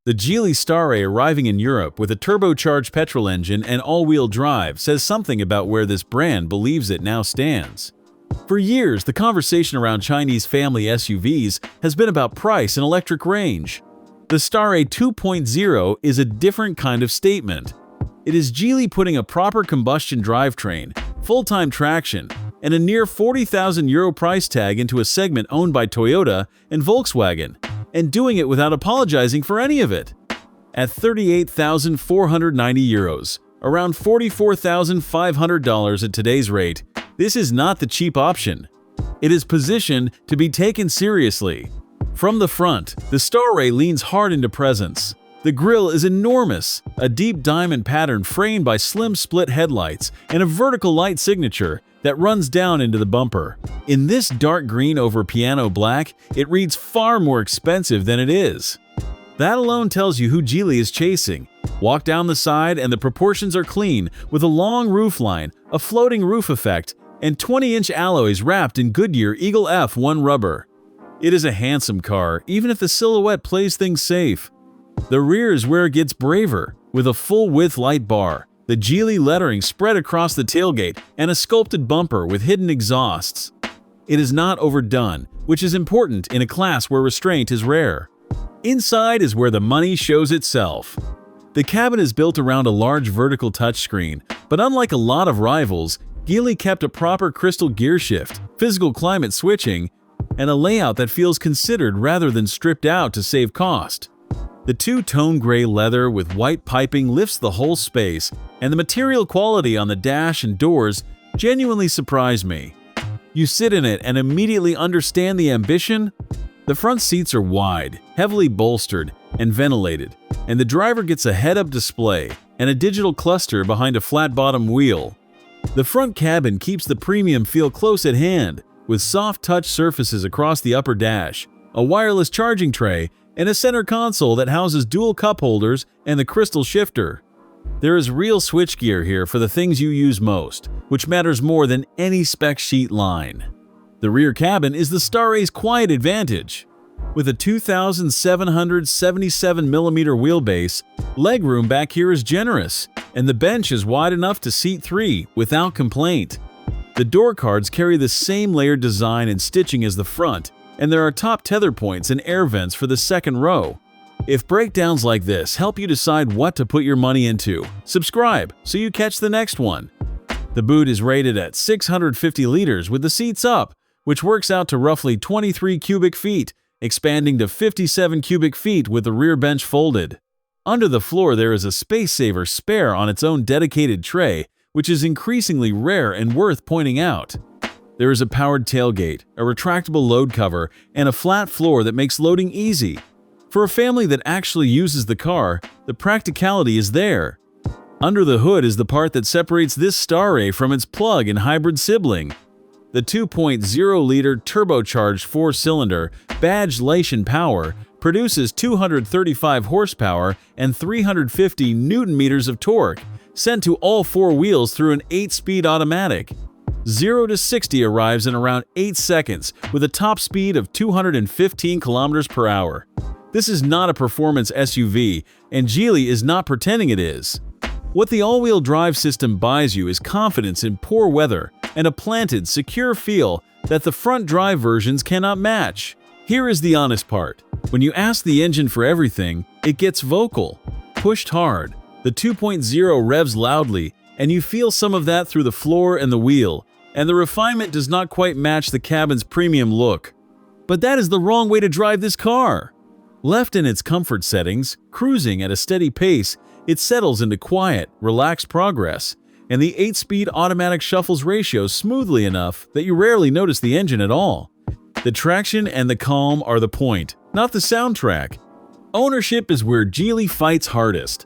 The Geely Starray arriving in Europe with a turbocharged petrol engine and all-wheel drive says something about where this brand believes it now stands. For years, the conversation around Chinese family SUVs has been about price and electric range. The Starray 2.0 is a different kind of statement. It is Geely putting a proper combustion drivetrain, full-time traction, and a near €40,000 price tag into a segment owned by Toyota and Volkswagen, and doing it without apologizing for any of it. At €38,490, around $44,500 at today's rate, this is not the cheap option. It is positioned to be taken seriously. From the front, the Starray leans hard into presence. The grille is enormous, a deep diamond pattern framed by slim split headlights and a vertical light signature that runs down into the bumper. In this dark green over piano black, it reads far more expensive than it is. That alone tells you who Geely is chasing. Walk down the side and the proportions are clean, with a long roofline, a floating roof effect, and 20-inch alloys wrapped in Goodyear Eagle F1 rubber. It is a handsome car, even if the silhouette plays things safe. The rear is where it gets braver, with a full-width light bar, the Geely lettering spread across the tailgate, and a sculpted bumper with hidden exhausts. It is not overdone, which is important in a class where restraint is rare. Inside is where the money shows itself. The cabin is built around a large vertical touchscreen, but unlike a lot of rivals, Geely kept a proper crystal gear shift, physical climate switching, and a layout that feels considered rather than stripped out to save cost. The two-tone gray leather with white piping lifts the whole space, and the material quality on the dash and doors genuinely surprised me. You sit in it and immediately understand the ambition. The front seats are wide, heavily bolstered, and ventilated, and the driver gets a head-up display and a digital cluster behind a flat-bottom wheel. The front cabin keeps the premium feel close at hand, with soft touch surfaces across the upper dash, a wireless charging tray, and a center console that houses dual cup holders and the crystal shifter. There is real switchgear here for the things you use most, which matters more than any spec sheet line. The rear cabin is the Starray's quiet advantage. With a 2,777mm wheelbase, legroom back here is generous, and the bench is wide enough to seat 3 without complaint. The door cards carry the same layered design and stitching as the front, and there are top tether points and air vents for the second row. If breakdowns like this help you decide what to put your money into, subscribe so you catch the next one. The boot is rated at 650 liters with the seats up, which works out to roughly 23 cubic feet, expanding to 57 cubic feet with the rear bench folded. Under the floor there is a space-saver spare on its own dedicated tray, which is increasingly rare and worth pointing out. There is a powered tailgate, a retractable load cover, and a flat floor that makes loading easy. For a family that actually uses the car, the practicality is there. Under the hood is the part that separates this Starray from its plug-in hybrid sibling. The 2.0-liter turbocharged 4-cylinder, badged Leishen Power, produces 235 horsepower and 350 Nm of torque, sent to all four wheels through an 8-speed automatic. 0 to 60 arrives in around 8 seconds with a top speed of 215 km/h. This is not a performance SUV, and Geely is not pretending it is. What the all-wheel drive system buys you is confidence in poor weather and a planted, secure feel that the front drive versions cannot match. Here is the honest part. When you ask the engine for everything, it gets vocal. Pushed hard, the 2.0 revs loudly, and you feel some of that through the floor and the wheel, and the refinement does not quite match the cabin's premium look. But that is the wrong way to drive this car. Left in its comfort settings, cruising at a steady pace, it settles into quiet, relaxed progress, and the 8-speed automatic shuffles ratios smoothly enough that you rarely notice the engine at all. The traction and the calm are the point, not the soundtrack. Ownership is where Geely fights hardest.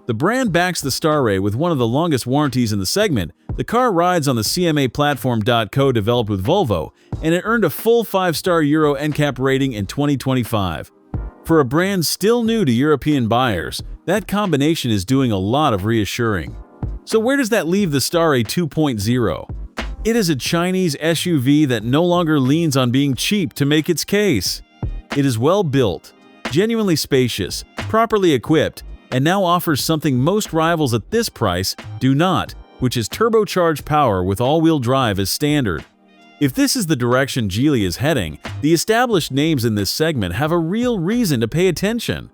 The brand backs the Starray with one of the longest warranties in the segment. The car rides on the CMA platform co-developed with Volvo, and it earned a full 5-star Euro NCAP rating in 2025. For a brand still new to European buyers, that combination is doing a lot of reassuring. So where does that leave the Starray 2.0? It is a Chinese SUV that no longer leans on being cheap to make its case. It is well built, genuinely spacious, properly equipped, and now offers something most rivals at this price do not, which is turbocharged power with all-wheel drive as standard. If this is the direction Geely is heading, the established names in this segment have a real reason to pay attention.